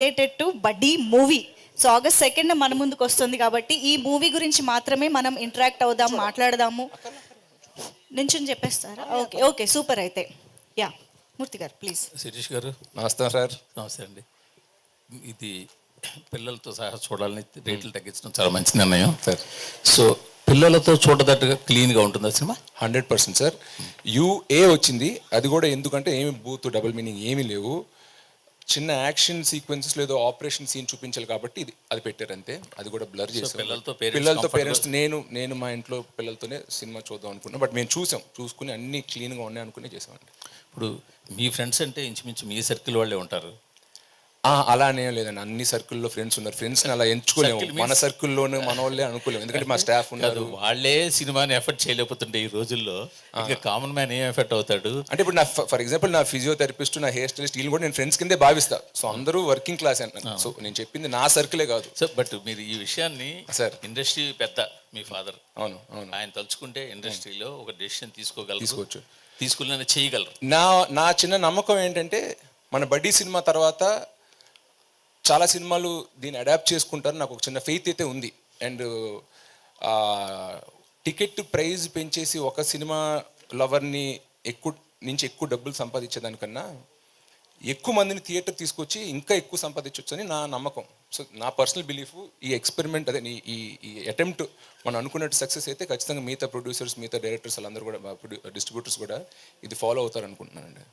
Related to బడ్డీ movie. So August 2nd మన ముందుకు వస్తుంది కాబట్టి ఈ మూవీ గురించి మాత్రమే మనం ఇంటరాక్ట్ అవుదాం, మాట్లాడదాము. నించుని చెప్పేస్తారా? Okay okay, super. అయితే యా, మూర్తి గారు ప్లీజ్. శిరీష్ గారు నమస్తే సార్. నమస్తే అండి. ఇది పిల్లలతో సహా చూడాలని రేట్లు తగ్గించడం చాలా మంచి నిర్ణయం సార్. సో పిల్లలతో చూడదట్టుగా క్లీన్గా ఉంటుంది సినిమా. 100% సార్. యూఏ వచ్చింది, అది కూడా ఎందుకంటే ఏమి బూత్ డబుల్ మీనింగ్ ఏమీ లేవు. చిన్న యాక్షన్ సీక్వెన్సెస్ లేదో ఆపరేషన్ సీన్ చూపించాలి కాబట్టి అది పెట్టారు అంతే. అది కూడా బ్లర్ చేసాం. పిల్లలతో పేరెంట్స్ నేను మా ఇంట్లో పిల్లలతోనే సినిమా చూద్దాం అనుకున్నా. బట్ మేము చూసుకుని అన్ని క్లీన్గా ఉన్నాయి అనుకునే చేసామండి. ఇప్పుడు మీ ఫ్రెండ్స్ అంటే ఇంచుమించు మీ సర్కిల్ వాళ్ళే ఉంటారు. అలానే లేదండి, అన్ని సర్కిల్లో ఫ్రెండ్స్ ఉన్నారు. ఫ్రెండ్స్ని అలా ఎంచుకోలేము, మన సర్కిల్లోనే మన వాళ్ళే అనుకోలేము. ఎందుకంటే మా స్టాఫ్ ఉన్నారు. వాళ్ళే సినిమాని ఎఫర్ట్ చేయలేకపోతుంటే ఈ రోజుల్లో ఇంకా కామన్ మ్యాన్ ఏం ఎఫర్ట్ అవుతాడు అంటే ఇప్పుడు నా ఫర్ ఎగ్జాంపుల్ నా ఫిజియోథెరపిస్ట్, నా హెయిర్ స్టైలిస్ట్, వీళ్ళు కూడా నేను ఫ్రెండ్స్ కిందే భావిస్తా. సో అందరూ వర్కింగ్ క్లాస్ అంటున్నాను. సో నేను చెప్పింది నా సర్కిలే కాదు సార్. బట్ మీరు ఈ విషయాన్ని సార్, ఇండస్ట్రీ పెద్ద మీ ఫాదర్, అవును అవును, ఆయన తలుచుకుంటే ఇండస్ట్రీలో ఒక డెసిషన్ తీసుకోవచ్చు, తీసుకునే చేయగలరు. నా చిన్న నమ్మకం ఏంటంటే మన బడ్డీ సినిమా తర్వాత చాలా సినిమాలు దీన్ని అడాప్ట్ చేసుకుంటారు, నాకు ఒక చిన్న ఫెయిత్ అయితే ఉంది. అండ్ టికెట్ ప్రైజ్ పెంచేసి ఒక సినిమా లవర్ని ఎక్కువ డబ్బులు సంపాదించేదానికన్నా ఎక్కువ మందిని థియేటర్ తీసుకొచ్చి ఇంకా ఎక్కువ సంపాదించవచ్చు అని నా నమ్మకం. సో నా పర్సనల్ బిలీఫ్, ఈ ఎక్స్పెరిమెంట్ అదే ఈ అటెంప్ట్ మనం అనుకున్నట్టు సక్సెస్ అయితే ఖచ్చితంగా మిగతా ప్రొడ్యూసర్స్, మిగతా డైరెక్టర్స్ వాళ్ళందరూ కూడా, డిస్ట్రిబ్యూటర్స్ కూడా ఇది ఫాలో అవుతారు అనుకుంటున్నానండి.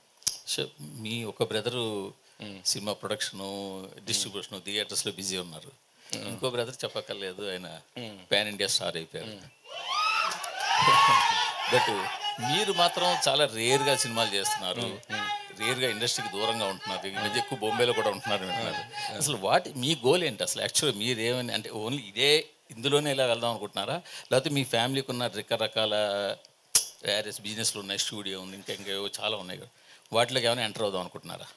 సో మీ ఒక బ్రదరు సినిమా ప్రొడక్షను, డిస్ట్రిబ్యూషను, థియేటర్స్లో బిజీ ఉన్నారు. ఇంకో బ్రదర్ చెప్పక్కర్లేదు, ఆయన పాన్ ఇండియా స్టార్ అయిపోయారు. బట్ మీరు మాత్రం చాలా రేర్గా సినిమాలు చేస్తున్నారు, రేర్గా ఇండస్ట్రీకి దూరంగా ఉంటున్నారు. ఈ మధ్య ఎక్కువ బొంబేలో కూడా ఉంటున్నారు అంటున్నారు. అసలు మీ గోల్ ఏంటి అసలు? యాక్చువల్గా మీరేమని అంటే ఓన్లీ ఇందులోనే ఇలా వెళ్దాం అనుకుంటున్నారా, లేకపోతే మీ ఫ్యామిలీకి ఉన్న రకరకాల వేరియస్ బిజినెస్లు ఉన్నాయి, స్టూడియో ఉంది, ఇంకేవో చాలా ఉన్నాయి కదా, వాటిలోకి ఏమైనా ఎంటర్ అవుదాం అనుకుంటున్నారా?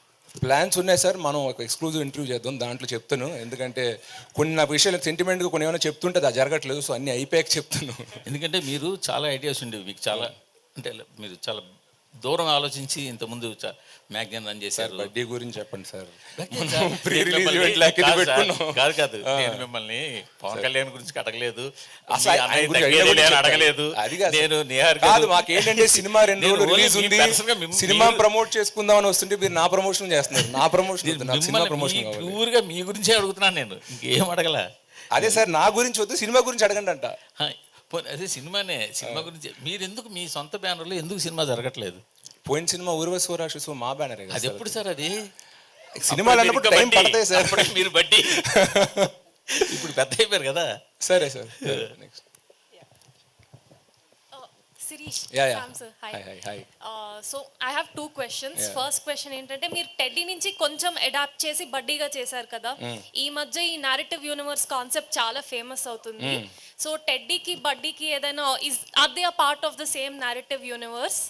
ప్లాన్స్ ఉన్నాయి సార్. మనం ఒక ఎక్స్క్లూజివ్ ఇంటర్వ్యూ చేద్దాం, దాంట్లో చెప్తాను. ఎందుకంటే కొన్ని నా విషయాలు సెంటిమెంట్గా కొన్ని ఏమైనా చెప్తుంటే అది జరగట్లేదు. సో అన్ని అయిపోయాక చెప్తాను. ఎందుకంటే మీరు చాలా ఐడియాస్ ఉండేవి మీకు, చాలా అంటే మీరు చాలా దూరం ఆలోచించి ఇంతకుముందు మ్యాగజైన్ రన్ చేశారు. బడ్డీ గురించి చెప్పండి సార్. కాదు, నేను మిమ్మల్ని పవన్ కళ్యాణ్ గురించి అడగలేదు, మాకేంటంటే సినిమా 2 రోజులు రిలీజ్ ఉంది, సినిమా ప్రమోట్ చేసుకుందాం అని వస్తుంటే మీరు నా ప్రమోషన్ చేస్తున్నారు. నా ప్రమోషన్ ప్యూర్గా మీ గురించే అడుగుతున్నాను, నేను ఇంకేం అడగల. అదే సార్, నా గురించి వద్దు, సినిమా గురించి అడగండి అంట. అదే సినిమా గురించి మీరు ఎందుకు మీ సొంత బ్యానర్లో ఎందుకు సినిమా జరగట్లేదు? పోయిన సినిమా ఊర్వశి రాక్షసు మా బ్యానర్. అది ఎప్పుడు సార్? అది సినిమాలు అన్నప్పుడు టైం పడతాయి సార్. మీరు బడ్డీ ఇప్పుడు పెద్ద అయిపోయారు కదా. సరే sir. Next Sirish, Sam sir. Hi. So I have 2 questions. First question ఏంటంటే మీరు టెడ్డీ నుంచి కొంచెం అడాప్ట్ చేసి బడ్డీగా చేశారు కదా. ఈ మధ్య ఈ నారేటివ్ యూనివర్స్ కాన్సెప్ట్ చాలా ఫేమస్ అవుతుంది. సో టెడ్డీకి బడ్డీకి ఏదైనా are they a part of the same narrative universe?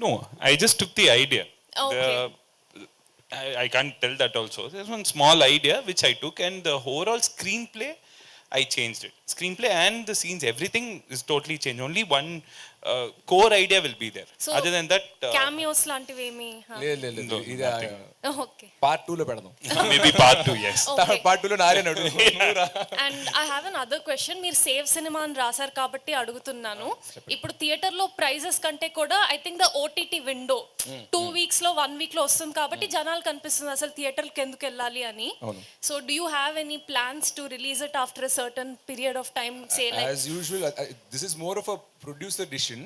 No, I just took the idea. Okay. I can't tell that also. There's one small idea which I took, and the overall screenplay I changed it. Screenplay and the scenes, everything is totally changed. Only one core idea will be there. So, other than that, cameos లాంటివి ఏమి? లేదు, ఇది okay, part 2 లో పెడదాం. maybe part 2, yes. Part 2 లో నారే నడు. And I have an other question. మీరు సేవ్ సినిమా అని రాశారు కాబట్టి అడుగుతున్నాను. ఇప్పుడు థియేటర్ లో ప్రైజెస్ కంటే కూడా I think the OTT window 2 weeks లో 1 వీక్ లో వస్తుంది కాబట్టి జనాలు కనిపిస్తుంది అసలు థియేటర్కి ఎందుకు వెళ్ళాలి అని. So do you have any plans to release it after a certain period of time, say like as usual? This is more of a producer decision,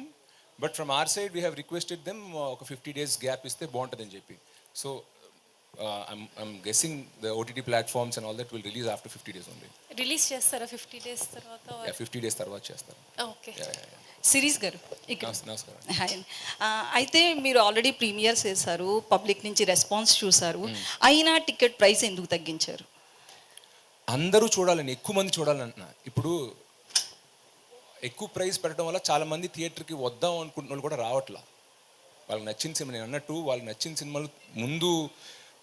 but from our side we have requested them ఒక 50 days gap ఇస్తే బాగుంటుందని చెప్పి. So I'm guessing the OTT platforms and all that will release after 50 days only. Release చేస్తారా 50 days తర్వాత? 50 days తర్వాత చేస్తారు. Okay. Series గారు ఇక్కడ. నమస్కారం. హాయ్. అయితే మీరు ఆల్రెడీ ప్రీమియర్స్ చేశారు, పబ్లిక్ నుంచి రెస్పాన్స్ చూసారు, అయినా టికెట్ ప్రైస్ ఎందుకు తగ్గించారు? అందరూ చూడాలని, ఎక్కువ మంది చూడాలంటున్నా. ఇప్పుడు ఎక్కువ ప్రైస్ పెట్టడం వల్ల చాలా మంది థియేటర్కి వద్దాం అనుకుంటున్న వాళ్ళు కూడా రావట్లా. వాళ్ళకి నచ్చిన సినిమా, నేను అన్నట్టు వాళ్ళకి నచ్చిన సినిమాలు ముందు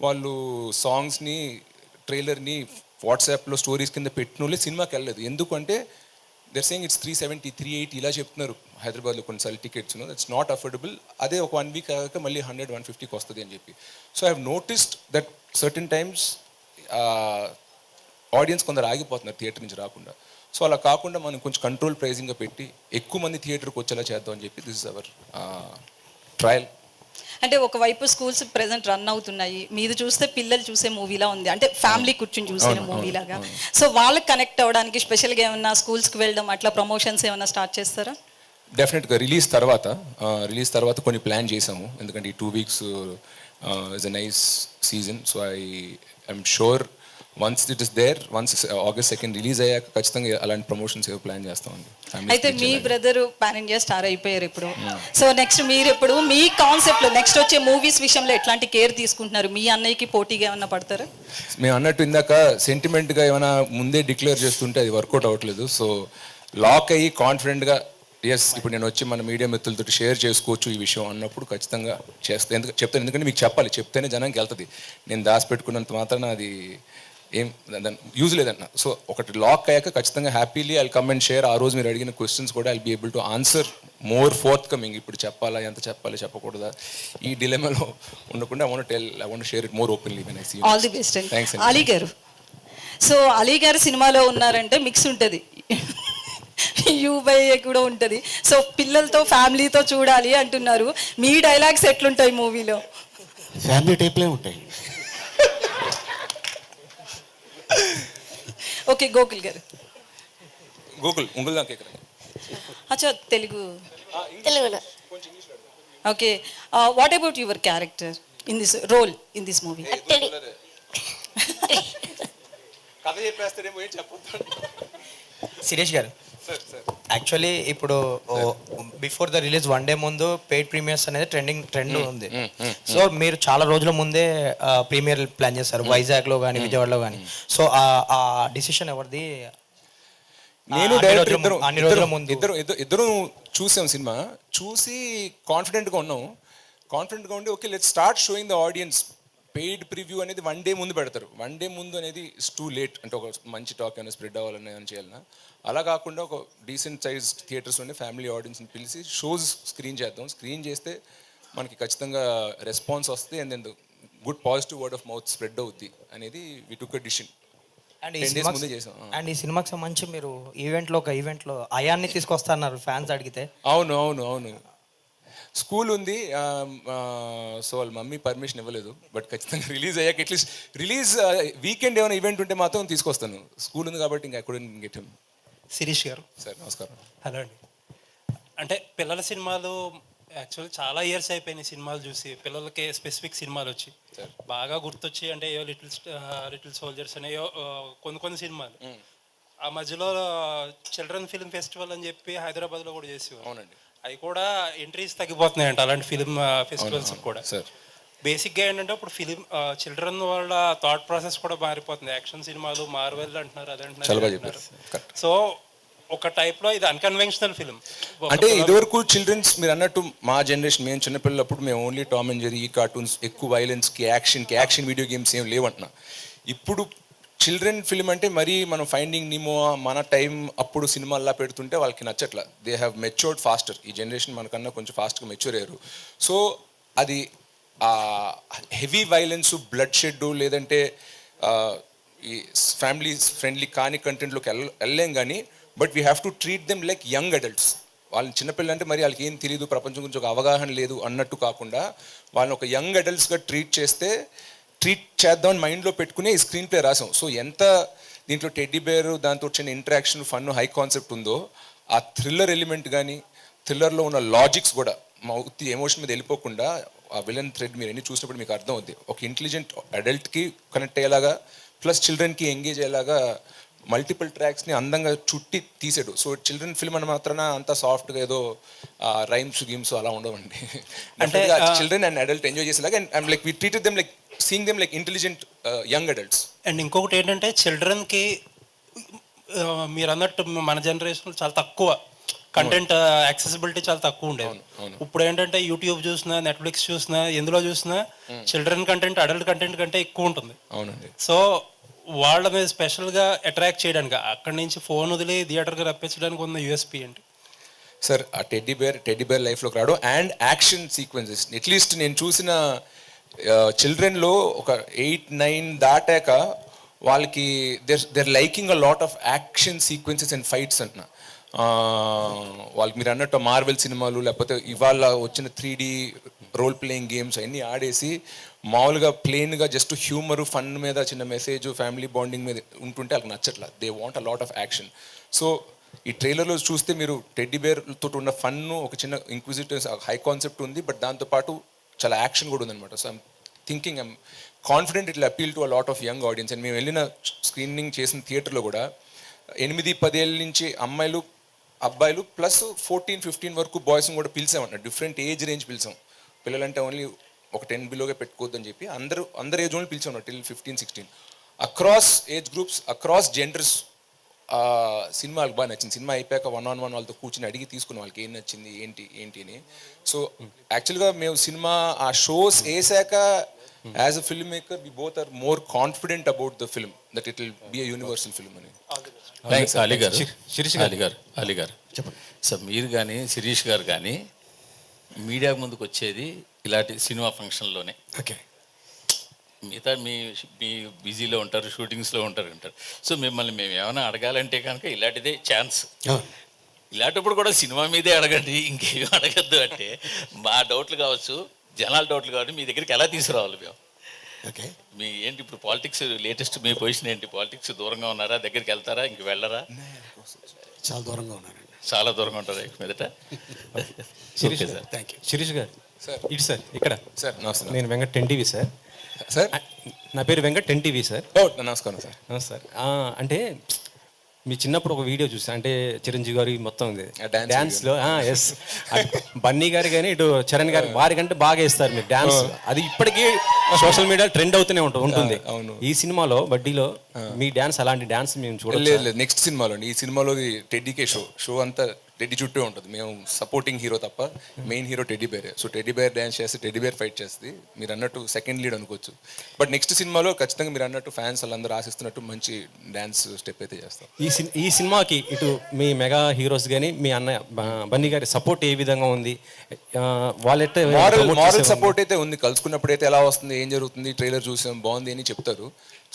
వాళ్ళు సాంగ్స్ని, ట్రైలర్ని వాట్సాప్లో స్టోరీస్ కింద పెట్టిన వాళ్ళే సినిమాకి వెళ్ళలేదు. ఎందుకంటే they're saying it's 370, 380 ఇలా చెప్తున్నారు హైదరాబాద్లో కొన్నిసార్లు టికెట్స్ దట్స్ నాట్ అఫోర్డబుల్. అదే ఒక 1 వీక్ కాక మళ్ళీ 100, 150కి వస్తుంది అని చెప్పి. So I have noticed that certain times audience కొందరు ఆగిపోతున్నారు థియేటర్ నుంచి రాకుండా. సో అలా కాకుండా మనం కొంచెం కంట్రోల్ ప్రైజింగ్గా పెట్టి ఎక్కువ మంది థియేటర్కి వచ్చేలా చేద్దాం అని చెప్పి దిస్ ఇస్ అవర్ ట్రయల్. అంటే ఒకవైపు స్కూల్స్ ప్రెసెంట్ రన్ అవుతున్నాయి, మీది చూస్తే పిల్లలు చూసే మూవీలా ఉంది, అంటే ఫ్యామిలీ కూర్చొని చూసే మూవీలాగా. సో వాళ్ళకి కనెక్ట్ అవ్వడానికి స్పెషల్గా ఏమన్నా స్కూల్స్కి వెళ్ళడం అట్లా ప్రమోషన్స్ ఏమన్నా స్టార్ట్ చేస్తారా? డెఫినెట్గా రిలీజ్ తర్వాత కొన్ని ప్లాన్ చేసాము. ఎందుకంటే ఈ 2 weeks is a nice season. So I'm sure once it is there, once August 2 release అయ్యాక ఖచ్చితంగా అలాంటి ప్రమోషన్స్ ఏవో ప్లాన్ చేస్తామండి. అయితే మీ బ్రదర్ పాన్ ఇండియా స్టార్ అయిపోయారు ఇప్పుడు. సో నెక్స్ట్ మీరు ఇప్పుడు మీ కాన్సెప్ట్లో నెక్స్ట్ వచ్చే మూవీస్ విషయంలో ఎట్లాంటి కేర్ తీసుకుంటున్నారు? మీ అన్నయ్యకి పోటీగా ఏమన్నా పడతారా? మేము అన్నట్టు ఇందాక సెంటిమెంట్గా ఏమైనా ముందే డిక్లేర్ చేస్తుంటే అది వర్కౌట్ అవ్వట్లేదు. సో లాక్ అయ్యి కాన్ఫిడెంట్గా ఎస్ ఇప్పుడు నేను వచ్చి మన మీడియా మిత్రులతో షేర్ చేసుకోవచ్చు ఈ విషయం అన్నప్పుడు ఖచ్చితంగా చేస్తాను. చెప్తాను, ఎందుకంటే మీకు చెప్పాలి, చెప్తేనే జనానికి వెళ్తుంది. నేను దాచిపెట్టుకున్నంత మాత్రాన అది ఏం యూజ్ లేదన్న. సో ఒకటి లాక్ అయ్యాక ఖచ్చితంగా happily I come and share. ఆ రోజు మీరు అడిగిన క్వశ్చన్స్ కూడా I be able to answer more forthcoming. ఇప్పుడు చెప్పాలా, ఎంత చెప్పాలి, చెప్పకూడదా, ఈ డిలెమాలో ఉండకుండా I want share it more openly when I see you. All the best. Thanks. Ali గారు, సో అలీ గారు సినిమాలో ఉన్నారంటే మిక్స్ ఉంటుంది, యూబై కూడా ఉంటుంది. సో పిల్లలతో ఫ్యామిలీతో చూడాలి అంటున్నారు. మీ డైలాగ్స్ ఎట్లుంటాయి మూవీలో? ఫ్యామిలీ టైప్లే ఉంటాయి. ఓకే, గోకుల్ గారు. గోకుల్ ఉంగుల్ దాకా ఇక్కడ. అచ్చా, తెలుగు. తెలుగులో. Okay, what about your character in this role in this movie? అట్టడి. కథ చెప్పేస్తాడేమో ఏం చెప్పొద్దు. శిరీష్ గారు, యాక్చువల్లీ ఇప్పుడు బిఫోర్ ద రిలీజ్ 1 day ముందు పెయిడ్ ప్రీమియర్స్ అనేది ట్రెండ్ ఉంది. సో మీరు చాలా రోజుల ముందే ప్రీమియర్ ప్లాన్ చేస్తారు వైజాగ్లో కానీ విజయవాడలో కానీ. సో ఆ డిసిషన్ ఎవరిది? నేను డైరెక్టర్ ఇద్దరు చూసాం సినిమా, చూసి కాన్ఫిడెంట్గా ఉండి okay let's start showing the audience. Paid preview అనేది 1 day ముందు పెడతారు. 1 day ముందు అనేది ఇట్స్ టూ లేట్. అంటే ఒక మంచి టాక్ ఏమైనా స్ప్రెడ్ అవ్వాలని ఏమైనా చేయాలన్నా అలా కాకుండా ఒక డీసెంట్ సైజ్ థియేటర్స్ ఉండే ఫ్యామిలీ ఆడియన్స్ని పిలిచి షోస్ స్క్రీన్ చేద్దాం. స్క్రీన్ చేస్తే మనకి ఖచ్చితంగా రెస్పాన్స్ వస్తుంది and then good positive word of mouth spread అవుద్ది అనేది వి టుక్ ఎ డిసిషన్. అండ్ ఈ సినిమాకి సంబంధించి మీరు ఒక ఈవెంట్లో అయాన్ని తీసుకొస్తున్నారు ఫ్యాన్స్ అడిగితే. అవును స్కూల్ ఉంది. సో వాళ్ళ మమ్మీ పర్మిషన్ ఇవ్వలేదు. బట్ ఖచ్చితంగా రిలీజ్ అయ్యాక అట్లీస్ట్ రిలీజ్ వీకెండ్ ఏమైనా ఈవెంట్ ఉంటే మాత్రం తీసుకొస్తాను. స్కూల్ ఉంది కాబట్టి ఇంకా ఎక్కడ గెట్ హిమ్. శిరీష్ గారు సార్ నమస్కారం. హలో అండి. అంటే పిల్లల సినిమాలు యాక్చువల్లీ చాలా ఇయర్స్ అయిపోయినాయి సినిమాలు చూసి. పిల్లలకి స్పెసిఫిక్ సినిమాలు వచ్చి బాగా గుర్తొచ్చి అంటే ఏవో లిటిల్ సోల్జర్స్ అనేయో కొన్ని సినిమాలు. ఆ మధ్యలో చిల్డ్రన్ ఫిల్మ్ ఫెస్టివల్ అని చెప్పి హైదరాబాద్లో కూడా చేసేవారు. అవునండి. అవి కూడా ఎంట్రీస్ తగ్గిపోతున్నాయంట అలాంటి ఫిల్మ్ ఫెస్టివల్స్ కూడా. బేసిక్గా ఏంటంటే ఇప్పుడు చిల్డ్రన్ వాళ్ళ థాట్ ప్రాసెస్ కూడా మారిపోతుంది. యాక్షన్ సినిమాలు మార్వెల్ అంటున్నారు, అదంటున్నారు. సో ఒక టైప్లో ఇది అన్కన్వెన్షనల్ ఫిల్మ్. అంటే ఇదివరకు చిల్డ్రన్స్ మీరు అన్నట్టు మా జనరేషన్ మేము చిన్నపిల్లలప్పుడు మేము ఓన్లీ టామ్ అండ్ జెర్రీ, ఈ కార్టూన్స్, ఎక్కువ వైలెన్స్కి యాక్షన్ వీడియో గేమ్స్ ఏం లేవంటున్నా. ఇప్పుడు చిల్డ్రన్ ఫిల్మ్ అంటే మరీ మనం ఫైండింగ్ నిమో మన టైం అప్పుడు సినిమాల్లా పెడుతుంటే వాళ్ళకి నచ్చట్లా. They have matured faster. ఈ జనరేషన్ మనకన్నా కొంచెం ఫాస్ట్గా మెచ్యూర్ అయ్యారు. సో అది హెవీ వైలెన్స్, బ్లడ్ షెడ్ లేదంటే ఈ ఫ్యామిలీ ఫ్రెండ్లీ కాని కంటెంట్లోకి వెళ్ళలేం కానీ but we have to treat them like young adults. వాళ్ళని చిన్నపిల్లలు అంటే మరి వాళ్ళకి ఏం తెలియదు, ప్రపంచం గురించి ఒక అవగాహన లేదు అన్నట్టు కాకుండా వాళ్ళని ఒక యంగ్ అడల్ట్స్గా ట్రీట్ చేద్దామని మైండ్లో పెట్టుకునే ఈ స్క్రీన్ ప్లే రాసాం. సో ఎంత దీంట్లో టెడ్డీ బేర్ దాంతో వచ్చిన ఇంటరాక్షన్, ఫన్, హై కాన్సెప్ట్ ఉందో ఆ థ్రిల్లర్ ఎలిమెంట్ కానీ థ్రిల్లర్లో ఉన్న లాజిక్స్ కూడా మా ఉత్తి ఎమోషన్ మీద వెళ్ళిపోకుండా ఆ విలన్ థ్రెడ్ మీరు ఎన్ని చూసినప్పుడు మీకు అర్థం అవుద్ది. ఒక ఇంటెలిజెంట్ అడల్ట్కి కనెక్ట్ అయ్యేలాగా ప్లస్ చిల్డ్రన్కి ఎంగేజ్ అయ్యేలాగా మల్టిపుల్ ట్రాక్స్ని అందంగా చుట్టి తీసాడు. సో చిల్డ్రన్ ఫిల్మ్ అని మాత్రాన అంత సాఫ్ట్గా ఏదో రైమ్స్ గేమ్స్ అలా ఉండవండి. అంటే చిల్డ్రన్ అండ్ అడల్ట్ ఎంజాయ్ చేసేలాగా and like we treated them like seeing them like intelligent young adults. And ఇంకొకటి ఏంటంటే చిల్డ్రన్కి మీరు అన్నట్టు మన జనరేషన్లో చాలా తక్కువ కంటెంట్ యాక్సెసిబిలిటీ చాలా తక్కువ ఉండేది. ఇప్పుడు ఏంటంటే యూట్యూబ్ చూసినా, నెట్ఫ్లిక్స్ చూసినా, ఎందులో చూసినా చిల్డ్రన్ కంటెంట్ అడల్ట్ కంటెంట్ కంటే ఎక్కువ ఉంటుంది. అవునండి. సో వాళ్ళ మీద స్పెషల్గా అట్రాక్ట్ చేయడానికి అక్కడి నుంచి ఫోన్ వదిలి థియేటర్కి రప్పించడానికి ఉన్న యూఎస్పీ ఏంటి? సార్ ఆ టెడ్డీ బేర్ లైఫ్లోకి రావడం అండ్ యాక్షన్ సీక్వెన్సెస్. అట్లీస్ట్ నేను చూసిన చిల్డ్రన్లో ఒక 8-9 దాటాక వాళ్ళకి their liking a lot of action sequences and fights అంటున్నా. వాళ్ళకి మీరు అన్నట్టు మార్వెల్ సినిమాలు లేకపోతే ఇవాళ వచ్చిన 3D రోల్ ప్లేయింగ్ గేమ్స్ అన్నీ ఆడేసి మామూలుగా ప్లెయిన్గా జస్ట్ హ్యూమర్ ఫన్ మీద చిన్న మెసేజ్ ఫ్యామిలీ బాండింగ్ మీద ఉంటుంటే వాళ్ళకి నచ్చట్లా. They want a lot of action. So ఈ ట్రైలర్లో చూస్తే మీరు టెడ్డీ బేర్ తోటి ఉన్న ఫన్ ఒక చిన్న ఇంక్విజిటివ్ హై కాన్సెప్ట్ ఉంది, బట్ దాంతోపాటు చాలా యాక్షన్ కూడా ఉందన్నమాట. So I'm confident it will appeal to a lot of young audience. And మేము వెళ్ళిన స్క్రీనింగ్ చేసిన థియేటర్లో కూడా 8-10 ఏళ్ళ నుంచి అమ్మాయిలు అబ్బాయిలు ప్లస్ 14-15 వరకు బాయ్స్ని కూడా పిలిచామన్న. డిఫరెంట్ ఏజ్ రేంజ్ పిలిచాం. పిల్లలంటే ఓన్లీ ఒక 10 బిలోగా పెట్టుకోవద్దని చెప్పి అందరు ఏజ్ వాళ్ళు పిలిచాం till 15-16 across age groups across genders. సినిమాలకు బాగా నచ్చింది. సినిమా అయిపోయాక 1-on-1 వాళ్ళతో కూర్చొని అడిగి తీసుకున్న వాళ్ళకి ఏం నచ్చింది ఏంటి అని. సో యాక్చువల్గా మేము సినిమా ఆ షోస్ వేసాక as a film maker we both are more confident about the film that it will be a universal film అని. అలీ గారు చెప్పండి సార్. మీరు కానీ శిరీష్ గారు కానీ మీడియా ముందుకు వచ్చేది ఇలాంటి సినిమా ఫంక్షన్లోనే. ఓకే. మిగతా మీ బిజీలో ఉంటారు, షూటింగ్స్లో ఉంటారు. సో మిమ్మల్ని మేము ఏమైనా అడగాలంటే కనుక ఇలాంటిదే ఛాన్స్. ఇలాంటప్పుడు కూడా సినిమా మీదే అడగండి, ఇంకేమీ అడగద్దు అంటే మా డౌట్లు కావచ్చు, జనాల డౌట్లు కావచ్చు, మీ దగ్గరికి ఎలా తీసుకురావాలి మేము? ఓకే. మీ ఏంటి ఇప్పుడు పాలిటిక్స్ లేటెస్ట్ మీ పొజిషన్ ఏంటి? పాలిటిక్స్ దూరంగా ఉన్నారా, దగ్గరికి వెళ్తారా, ఇంక వెళ్ళరా? చాలా దూరంగా ఉన్నానండి. చాలా దూరంగా ఉంటారా ఇక మీదట? Shirish sir. Thank you. Shirish గారు సార్ ఇటు సార్ ఇక్కడ సార్ నమస్తే నేను వెంకట్ 10TV సార్. సార్ నా పేరు వెంకట్ 10TV సార్. నమస్కారం సార్. సార్ అంటే మీ చిన్నప్పుడు ఒక వీడియో చూసా, అంటే చిరంజీవి గారి మొత్తం ఉంది dance డాన్స్లో. ఎస్, బన్నీ గారు కానీ ఇటు చరణ్ గారు వారికంటే బాగా వేస్తారు మీరు డాన్స్. అది ఇప్పటికీ సోషల్ మీడియా ట్రెండ్ అవుతూనే ఉంటుంది. అవును. ఈ సినిమాలో బడ్డీలో మీ డాన్స్ అలాంటి డాన్స్ మేము చూడలేదు. లేదు నెక్స్ట్ సినిమాలో ఈ సినిమాలో టెడ్డీకే షో అంతా టెడ్డీ చుట్టూ ఉంటుంది. మేము సపోర్టింగ్ హీరో తప్ప మెయిన్ హీరో టెడ్డీ బేరే. సో టెడ్డీ బేర్ డ్యాన్స్ చేస్తే టెడ్డీ బేర్ ఫైట్ చేస్తుంది. మీరు అన్నట్టు సెకండ్ లీడ్ అనుకోవచ్చు. బట్ నెక్స్ట్ సినిమాలో ఖచ్చితంగా మీరు అన్నట్టు ఫ్యాన్స్ వాళ్ళందరూ ఆశిస్తున్నట్టు మంచి డ్యాన్స్ స్టెప్ అయితే చేస్తాం. ఈ సినిమాకి ఇటు మీ మెగా హీరోస్ కానీ మీ అన్నయ్య బన్నీ గారి సపోర్ట్ ఏ విధంగా ఉంది? వాళ్ళైతే మారల్ సపోర్ట్ అయితే ఉంది. కలుసుకున్నప్పుడు అయితే ఎలా వస్తుంది, ఏం జరుగుతుంది, ట్రైలర్ చూసాం బాగుంది అని చెప్తారు.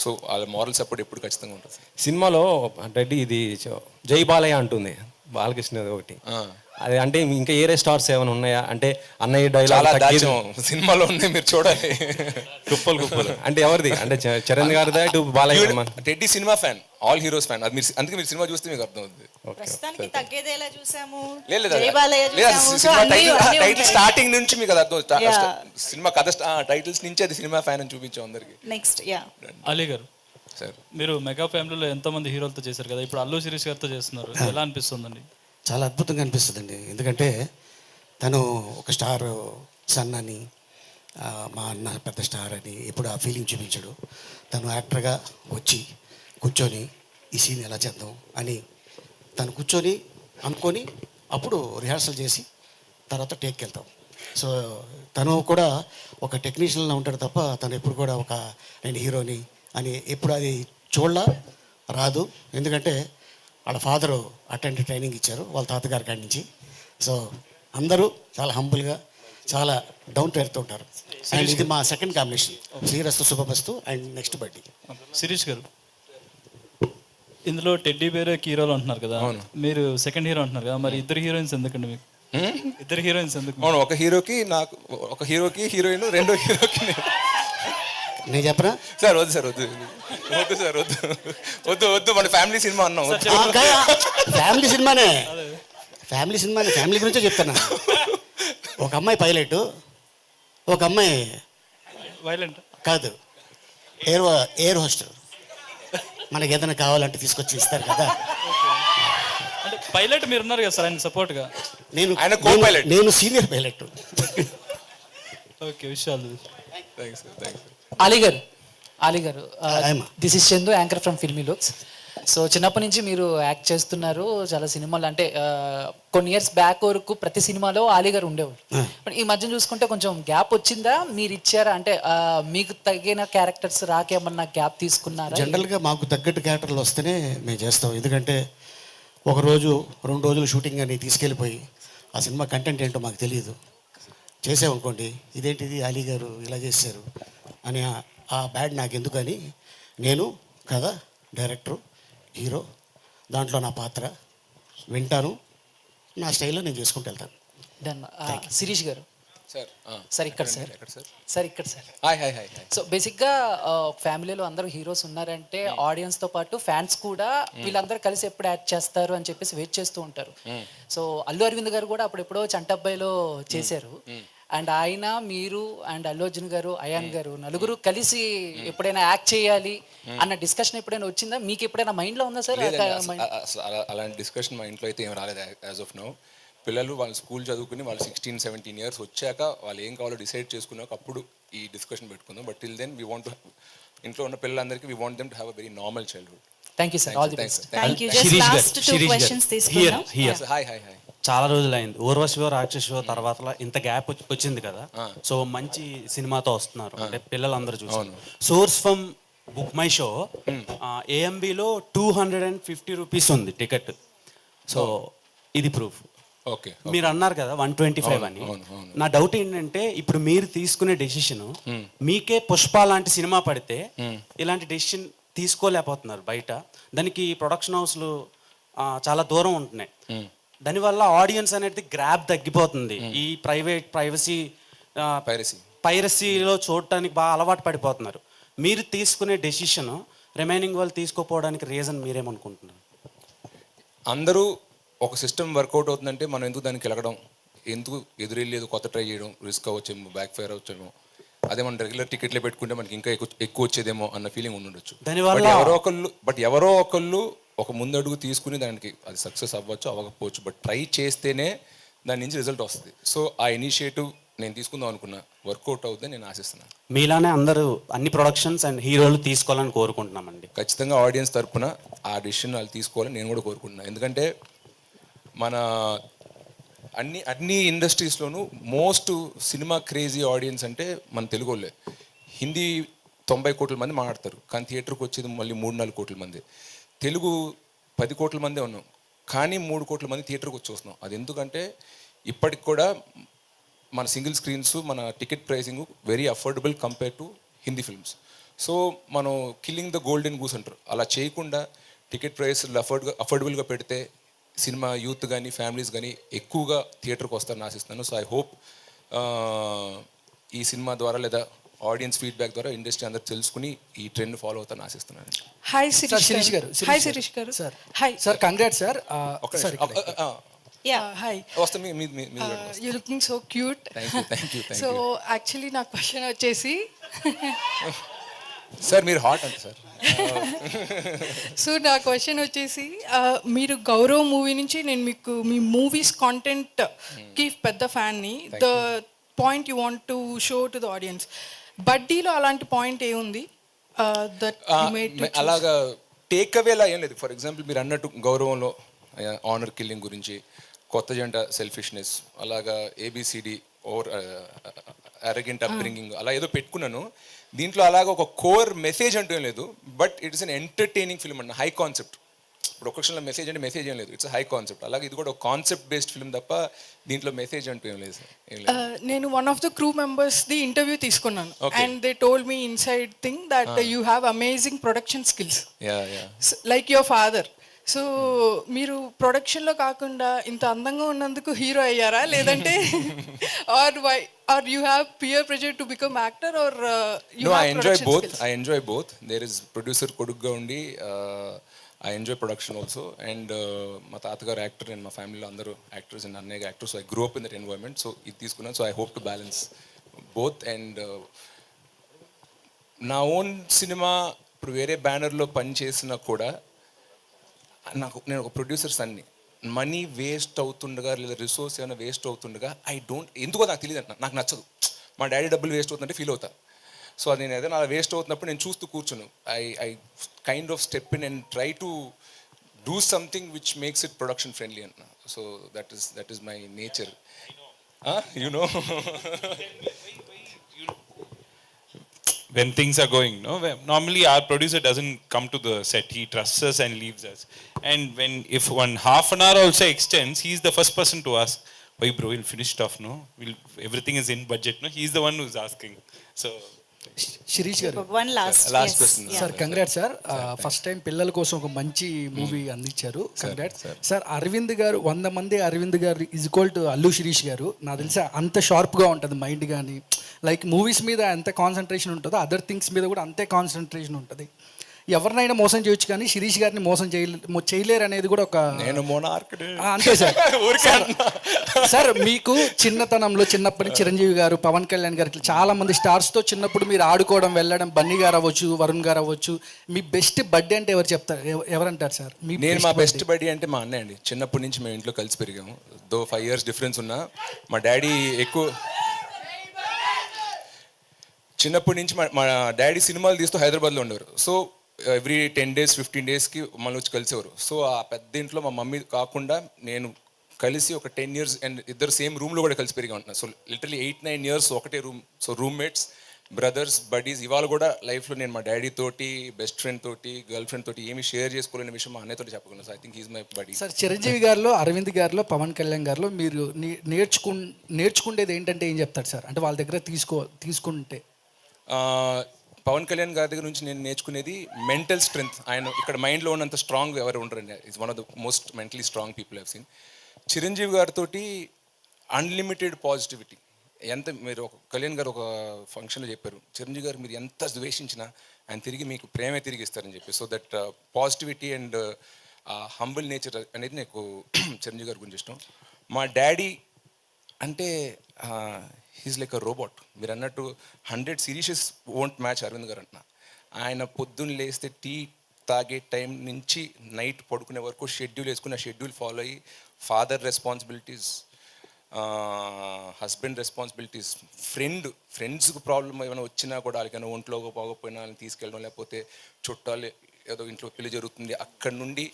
సో వాళ్ళ మారల్ సపోర్ట్ ఎప్పుడు ఖచ్చితంగా ఉంటుంది. సినిమాలో రెడ్డి ఇది జై బాలయ్య అంటుంది బాలకృష్ణ ఒకటి. అది అంటే ఇంకా ఏరే స్టార్స్ ఏమైనా ఉన్నాయా? అంటే అన్నయ్య డైలాగ్ సినిమాలో ఉంది, మీరు చూడాలి. కుప్పలు అంటే ఎవరిది? అంటే చరణ్ గారిదా ఇటు Balayya? Teddy cinema fan, all heroes fan. అది మీరు అందుకే మీరు సినిమా చూస్తే మీకు అర్థం అవుతుంది. ప్రస్తుతానికి తగ్గేదేలా చూసాము, లేదు జై బాలయ్య చూసాము. సో సినిమా అన్నీ టైటిల్ ఉంటాయి. స్టార్టింగ్ నుంచి మీకు అది అర్థం. Yeah. సినిమా కథ టైటిల్స్ నుంచి అది సినిమా ఫ్యాన్ అని చూపించాం అందరికి. నెక్స్ట్ అలీ గారు, సార్ మీరు మెగా ఫ్యామిలీలో ఎంతో మంది హీరోలతో చేశారు కదా, ఇప్పుడు అల్లు శిరీష్ గారితో చేస్తున్నారు, ఎలా అనిపిస్తుందండి? చాలా అద్భుతంగా అనిపిస్తుందండి. ఎందుకంటే తను ఒక స్టార్ సన్ అని, మా అన్న పెద్ద స్టార్ అని ఎప్పుడు ఆ ఫీలింగ్ చూపించాడు. తను యాక్టర్గా వచ్చి కూర్చొని ఈ సీన్ ఎలా చేద్దాం అని తను కూర్చొని అనుకొని అప్పుడు రిహార్సల్ చేసి తర్వాత టేక్కి వెళ్తాం. సో తను కూడా ఒక టెక్నీషియన్లా ఉంటాడు తప్ప తను ఎప్పుడు కూడా ఒక నేను హీరోని అని ఎప్పుడు అది చూడలా రాదు. ఎందుకంటే వాళ్ళ ఫాదరు అటెండ్ ట్రైనింగ్ ఇచ్చారు వాళ్ళ తాతగారి కాడి నుంచి. సో అందరూ చాలా హంబుల్గా చాలా డౌన్ టు ఎర్త్ ఉంటారు. అండ్ ఇది మా second combination, Srirastu Subhamastu and next బడ్డీ. శిరీష్ గారు, ఇందులో టెడ్డీ బేర్ హీరోలు అంటున్నారు కదా, మీరు సెకండ్ హీరో అంటున్నారు కదా, మరి ఇద్దరు హీరోయిన్స్ ఎందుకండి మీకు? ఇద్దరు హీరోయిన్స్ ఎందుకు? అవును, ఒక హీరోకి నాకు, ఒక హీరోకి హీరోయిన్, రెండో హీరోకి నేను చెప్పనా? సార్ వద్దు సార్, వద్దు సార్, వద్దు మన ఫ్యామిలీ సినిమా అన్నాం. ఫ్యామిలీ సినిమానే, ఫ్యామిలీ గురించే చెప్తాను. ఒక అమ్మాయి పైలట్, ఒక అమ్మాయి వైలెంట్ కాదు ఎయిర్ హోస్టల్. మనకి ఏదైనా కావాలంటే తీసుకొచ్చి ఇస్తారు కదా. అంటే పైలట్ మీరు ఉన్నారు కదా సార్ ఆయన సపోర్ట్గా? నేను సీనియర్ పైలట్. ఓకే, విషయాలు. Ali garu, this is Chandu, anchor from filmy looks. So చిన్నప్పటి నుంచి మీరు యాక్ట్ చేస్తున్నారు చాలా సినిమాలు, అంటే కొన్ని ఇయర్స్ బ్యాక్ వరకు ప్రతి సినిమాలో ఆలీ గారు ఉండేవారు. బట్ ఈ మధ్య చూసుకుంటే కొంచెం గ్యాప్ వచ్చిందా, మీరు ఇచ్చారా? అంటే మీకు తగిన క్యారెక్టర్స్ రాకేమన్నా గ్యాప్ తీసుకున్నారా? జనరల్గా మాకు తగ్గట్టు క్యారెక్టర్లు వస్తేనే మేము చేస్తాం. ఎందుకంటే ఒక రోజు 2 రోజులు షూటింగ్ అని తీసుకెళ్ళిపోయి ఆ సినిమా కంటెంట్ ఏంటో మాకు తెలియదు, చేసామనుకోండి ఇదేంటిది అలీ గారు ఇలా చేశారు అని ఆ బ్యాడ్ నాకు ఎందుకని నేను కథ, డైరెక్టరు, హీరో, దాంట్లో నా పాత్ర వింటాను, నా స్టైల్లో నేను చేసుకుంటూ వెళ్తాను. డన్. శిరీష్ గారు సార్ సార్ ఇక్కడ సార్ సార్ ఇక్కడ sir. Hi hi hi hi. So బేసిక్గా ఫ్యామిలీలో అందరూ హీరోస్ ఉన్నారంటే ఆడియన్స్తో పాటు ఫ్యాన్స్ కూడా వీళ్ళందరూ కలిసి ఎప్పుడు యాక్ట్ చేస్తారు అని చెప్పేసి వెయిట్ చేస్తూ ఉంటారు. సో అల్లు అరవింద్ గారు కూడా అప్పుడెప్పుడో చంటబ్బాయిలో చేశారు. అండ్ ఆయన, మీరు అండ్ అల్లు అర్జున్ గారు, అయాన్ గారు నలుగురు కలిసి ఎప్పుడైనా యాక్ట్ చేయాలి అన్న డిస్కషన్ ఎప్పుడైనా వచ్చిందా? మీకు ఎప్పుడైనా మైండ్లో ఉందా సార్? అలాంటి డిస్కషన్ మా ఇంట్లో అయితే ఏం రాలేదు యాజ్ ఆఫ్ నౌ. పిల్లలు వాళ్ళు స్కూల్ చదువుకుని వాళ్ళు 16-17 ఇయర్స్ వచ్చాక వాళ్ళు ఏం కావాలో డిసైడ్ చేసుకున్నాక అప్పుడు ఈ డిస్కషన్ పెట్టుకుందాం. But till then we want ఇంట్లో ఉన్న పిల్లలందరికీ we want them to have a very normal childhood. Thank you sir. All the best. Thank you. Just last 2 questions తీసుకుందాం. Hi hi hi. చాలా రోజులైంది ఊర్వశివో రాక్షసివో తర్వాత ఇంత గ్యాప్ వచ్చింది కదా. సో మంచి సినిమాతో వస్తున్నారు అంటే పిల్లలందరూ చూసారు. Source from book my show ఏఎంబిలో 250 రూపీస్ ఉంది టికెట్. సో ఇది ప్రూఫ్. ఓకే, మీరు అన్నారు కదా 125 అని. నా డౌట్ ఏంటంటే ఇప్పుడు మీరు తీసుకునే డెసిషన్, మీకే పుష్ప లాంటి సినిమా పడితే ఇలాంటి డెసిషన్ తీసుకోలేకపోతున్నారు బయట. దానికి ప్రొడక్షన్ హౌస్లు చాలా దూరం ఉంటున్నాయి. దానివల్ల ఆడియన్స్ అనేది గ్రాప్ తగ్గిపోతుంది. ఈ పైరసీలో చూడటానికి బాగా అలవాటు పడిపోతున్నారు. మీరు తీసుకునే డెసిషన్ రిమైనింగ్ వాళ్ళు తీసుకోపోవడానికి రీజన్ మీరేమనుకుంటున్నారు? అందరూ ఒక సిస్టమ్ వర్కౌట్ అవుతుందంటే మనం ఎందుకు దానికి వెళ్ళడం, ఎందుకు ఎదురెళ్ళి కొత్త ట్రై చేయడం, రిస్క్ అవ్వచ్చేమో, బ్యాక్ ఫైర్ అవ్వచ్చేమో, అదే మనం రెగ్యులర్ టికెట్లే పెట్టుకుంటే మనకి ఇంకా ఎక్కువ వచ్చేదేమో అన్న ఫీలింగ్ ఉండొచ్చు. బట్ ఎవరో ఒకళ్ళు ఒక ముందడుగు తీసుకుని దానికి అది సక్సెస్ అవ్వచ్చు, అవ్వకపోవచ్చు, బట్ ట్రై చేస్తేనే దాని నుంచి రిజల్ట్ వస్తుంది. సో ఆ ఇనిషియేటివ్ నేను తీసుకుందాం అనుకున్నా, వర్కౌట్ అవుతుందని నేను ఆశిస్తున్నాను. మీలానే అందరూ అన్ని ప్రొడక్షన్స్ అండ్ హీరోలు తీసుకోవాలని కోరుకుంటున్నామండి. ఖచ్చితంగా ఆడియన్స్ తరపున ఆ డిసిషన్ వాళ్ళు తీసుకోవాలని నేను కూడా కోరుకుంటున్నాను. ఎందుకంటే మన అన్ని ఇండస్ట్రీస్లోనూ మోస్ట్ సినిమా క్రేజీ ఆడియన్స్ అంటే మన తెలుగు వాళ్ళే. హిందీ 90 కోట్ల మంది మాట్లాడతారు, కానీ థియేటర్కి వచ్చేది మళ్ళీ 3-4 కోట్ల మంది. తెలుగు 10 కోట్ల మందే ఉన్నాం, కానీ 3 కోట్ల మంది థియేటర్కి వచ్చి వస్తున్నాం. అది ఎందుకంటే ఇప్పటికి కూడా మన సింగిల్ స్క్రీన్స్, మన ticket pricing very affordable compare to Hindi films. So మనం కిల్లింగ్ ద గోల్డెన్ గూస్ అంటారు, అలా చేయకుండా టికెట్ ప్రైస్ అఫోర్డబుల్గా పెడితే సినిమా యూత్ కానీ ఫ్యామిలీస్ కానీ ఎక్కువగా థియేటర్కి వస్తారని ఆశిస్తున్నాను. సో ఐ హోప్ ఈ సినిమా ద్వారా లేదా ఆడియన్స్ ఫీడ్బ్యాక్ ద్వారా ఇండస్ట్రీ అందరూ తెలుసుకుని ఈ ట్రెండ్ ఫాలో అవుతారని ఆశిస్తున్నాను. హాయ్ శిరీష్ గారు. హాయ్ శిరీష్ గారు. Sir hi sir, congrats sir. Hi, you looking so cute. So actually నా క్వశ్చన్ వచ్చేసి సార్ మీరు హాట్ అంటే సార్. సో నా క్వశ్చన్ వచ్చేసి మీరు గౌరవ్ మూవీ నుంచి నేను మీకు మీ మూవీస్ కాంటెంట్కి పెద్ద ఫ్యాన్ని. The point you want to show to the audience, బడ్డీలో అలాంటి పాయింట్ ఏముంది? అలాగా టేక్ అవేలా ఏం లేదు. ఫర్ ఎగ్జాంపుల్ మీరు అన్నట్టు గౌరవంలో ఆనర్ కిల్లింగ్ గురించి, కొత్త జంట సెల్ఫిష్నెస్, అలాగా ఏబిసిడి ఓవర్ అరగెంట్ అప్బ్రింగింగ్ అలా ఏదో పెట్టుకున్నాను. దీంట్లో అలాగా ఒక కోర్ మెసేజ్ అంటూ ఏం లేదు, but it is an entertaining film అన్న, హై కాన్సెప్ట్. ఇప్పుడు ఒక క్షణంలో మెసేజ్ అంటే మెసేజ్ ఏం లేదు, ఇట్స్ హై కాన్సెప్ట్. అలాగే ఇది కూడా ఒక కాన్సెప్ట్ బేస్డ్ ఫిల్మ్ తప్ప దీంట్లో మెసేజ్ అంటూ ఏం లేదు. నేను one of the crew members the interview తీసుకున్నాను, and they told me inside thing that you have amazing production skills like your father. So మీరు ప్రొడక్షన్లో కాకుండా ఇంత అందంగా ఉన్నందుకు హీరో అయ్యారా, లేదంటే are you have peer pressure to become actor, or you have production skills? I enjoy both. There is producer కొడుకుగా ఉండి I enjoy production also, and మా తాతగారు యాక్టర్ అండ్ మా ఫ్యామిలీలో అందరూ యాక్టర్స్ అండ్ అన్నయ్య actors. I grow up in that environment. So ఇది తీసుకున్నాను. So I hope to balance both. And నా ఓన్ సినిమా ఇప్పుడు వేరే బ్యానర్లో పనిచేసినా కూడా నేను ఒక ప్రొడ్యూసర్స్ అన్ని మనీ వేస్ట్ అవుతుండగా లేదా రిసోర్స్ ఏమైనా వేస్ట్ అవుతుండగా ఎందుకో నాకు తెలియదు, నాకు నచ్చదు. మా డాడీ డబ్బులు వేస్ట్ అవుతుందంటే ఫీల్ అవుతా. సో అది నేను ఏదైనా అలా వేస్ట్ అవుతున్నప్పుడు నేను చూస్తూ కూర్చును. I kind of step in and try to do something which makes it production friendly అన్న. So that is my nature. You know when things are going, no, normally our producer doesn't come to the set, he trusts us and leaves us. And when if one half an hour also extends, he's the first person to ask, why bro, we'll finish stuff, no, everything is in budget, no, he's the one who's asking. So Shirish garu, one last question sir congrats sir, first time పిల్లల కోసం ఒక మంచి movie అందించారు, congrats sir. Arvind గారు 100 మంది అరవింద్ గారు is equal to Allu Shirish గారు. నాకు తెలిసి అంత షార్ప్గా ఉంటుంది మైండ్, కానీ లైక్ మూవీస్ మీద ఎంత కాన్సన్ట్రేషన్ ఉంటుందో అదర్ థింగ్స్ మీద కూడా అంతే కాన్సన్ట్రేషన్ ఉంటుంది. ఎవరినైనా మోసం చేయొచ్చు కానీ శిరీష్ గారిని మోసం చేయలేరు అనేది కూడా ఒక నేను మోనార్క్ అంతే సార్. సార్ మీకు చిన్నతనంలో చిన్నప్పటి చిరంజీవి గారు, పవన్ కళ్యాణ్ గారు ఇట్లా చాలా మంది స్టార్స్తో చిన్నప్పుడు మీరు ఆడుకోవడం వెళ్ళడం, బన్నీ గారు అవ్వచ్చు, వరుణ్ గారు అవ్వచ్చు, మీ బెస్ట్ బర్త్డే అంటే ఎవరు చెప్తారు, ఎవరంటారు సార్? నేను మా బెస్ట్ బడ్డీ అంటే మా అన్నయ్య అండి. చిన్నప్పటి నుంచి మేము ఇంట్లో కలిసి పెరిగాము. దో 5 years డిఫరెన్స్ ఉన్నా మా డాడీ ఎక్కువ చిన్నప్పటి నుంచి మా డాడీ సినిమాలు తీస్తూ హైదరాబాద్లో ఉండేవారు. సో ఎవ్రీ 10 days 15 daysకి మళ్ళీ వచ్చి కలిసేవారు. సో ఆ పెద్ద ఇంట్లో మా మమ్మీ కాకుండా నేను కలిసి ఒక 10 years అండ్ ఇద్దరు సేమ్ రూమ్లో కూడా కలిసి పెరిగా ఉంటున్నాను. సో లిటరలీ 8-9 years ఒకటే room. So roommates, brothers, buddies. ఇవాళ కూడా లైఫ్లో నేను మా డాడీ తోటి, బెస్ట్ ఫ్రెండ్ తోటి, గర్ల్ ఫ్రెండ్ తోటి ఏమి షేర్ చేసుకోలేని విషయం మా అన్నయ్యతో చెప్పగలను. So I think is my body. Sir Chiranjeevi గారిలో, అరవింద్ గారిలో, పవన్ కళ్యాణ్ గారిలో మీరు నేర్చుకునేది ఏంటంటే ఏం చెప్తారు సార్? అంటే వాళ్ళ దగ్గర తీసుకుంటే పవన్ కళ్యాణ్ గారి దగ్గర నుంచి నేను నేర్చుకునేది మెంటల్ స్ట్రెంగ్త్. ఆయన ఇక్కడ మైండ్లో ఉన్నంత స్ట్రాంగ్ ఎవరు ఉండరండి. Is one of the most mentally strong people I've seen. Chiranjeevi గారితో అన్లిమిటెడ్ పాజిటివిటీ. ఎంత మీరు ఒక కళ్యాణ్ గారు ఒక ఫంక్షన్లో చెప్పారు, చిరంజీవి గారు మీరు ఎంత ద్వేషించినా ఆయన తిరిగి మీకు ప్రేమే తిరిగి ఇస్తారని చెప్పి. So that positivity and humble nature అనేది నాకు చిరంజీవి గారి గురించి ఇష్టం. మా డాడీ అంటే హీస్ లైక్ అ రోబోట్. మీరు అన్నట్టు 100 సిరీసెస్ వోంట్ మ్యాచ్ అరవింద్ గారు అంటున్నా. ఆయన పొద్దున్న లేస్తే టీ తాగే టైం నుంచి నైట్ పడుకునే వరకు షెడ్యూల్ వేసుకుని ఆ షెడ్యూల్ ఫాలో అయ్యి ఫాదర్ రెస్పాన్సిబిలిటీస్, హస్బెండ్ రెస్పాన్సిబిలిటీస్, ఫ్రెండ్స్కి ప్రాబ్లం ఏమైనా వచ్చినా కూడా వాళ్ళకైనా ఒంట్లో పోకపోయినా వాళ్ళని తీసుకెళ్ళడం, లేకపోతే చుట్టాలు ఏదో ఇంట్లో పెళ్లి జరుగుతుంది అక్కడ నుండి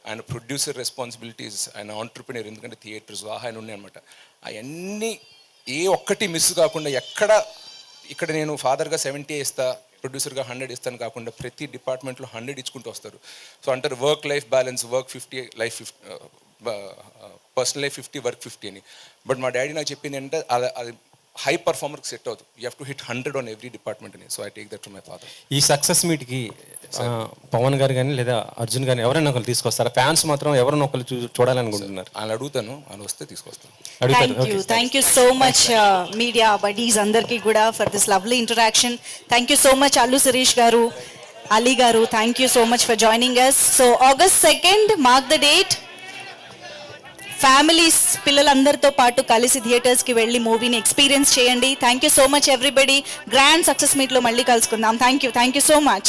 ఆయన ప్రొడ్యూసర్ రెస్పాన్సిబిలిటీస్, ఆయన ఆంటర్ప్రినర్, ఎందుకంటే థియేటర్స్ ఆయన ఉన్నాయి అనమాట. అవన్నీ ఏ ఒక్కటి మిస్ కాకుండా ఇక్కడ నేను ఫాదర్గా 70 ఇస్తా, ప్రొడ్యూసర్గా 100 ఇస్తాను కాకుండా ప్రతి డిపార్ట్మెంట్లో 100 ఇచ్చుకుంటూ వస్తారు. సో అంటారు work life balance, work 50, life 50, personal life 50, work 50 అని. బట్ మా డాడీ నాకు చెప్పింది ఏంటంటే అది హై పర్ఫార్మర్కి సెట్ అవుతుంది. You have to hit 100 on every department అని. So I take that from my father. ఈ సక్సెస్ మీట్కి పవన్ గారు కానీ లేదా అర్జున్ కానీ ఎవరైనా ఒకరు తీసుకొస్తారా? ఫ్యాన్స్ మాత్రం ఎవరైనా ఒకరు చూడాలనుకుంటున్నారు. ఆయన అడుగుతాను, ఆయన వస్తే తీసుకొస్తాను. Thank you so much media buddies అందరికీ కూడా for this lovely interaction. Thank you so much Allu Shirish garu, Ali garu, thank you so much for joining us. So August 2nd mark the date. Families పిల్లలందరితో పాటు కలిసి థియేటర్స్కి వెళ్ళి మూవీని ఎక్స్పీరియన్స్ చేయండి. Thank you so much everybody. Grand success మీట్లో మళ్ళీ కలుసుకుందాం. Thank you so much.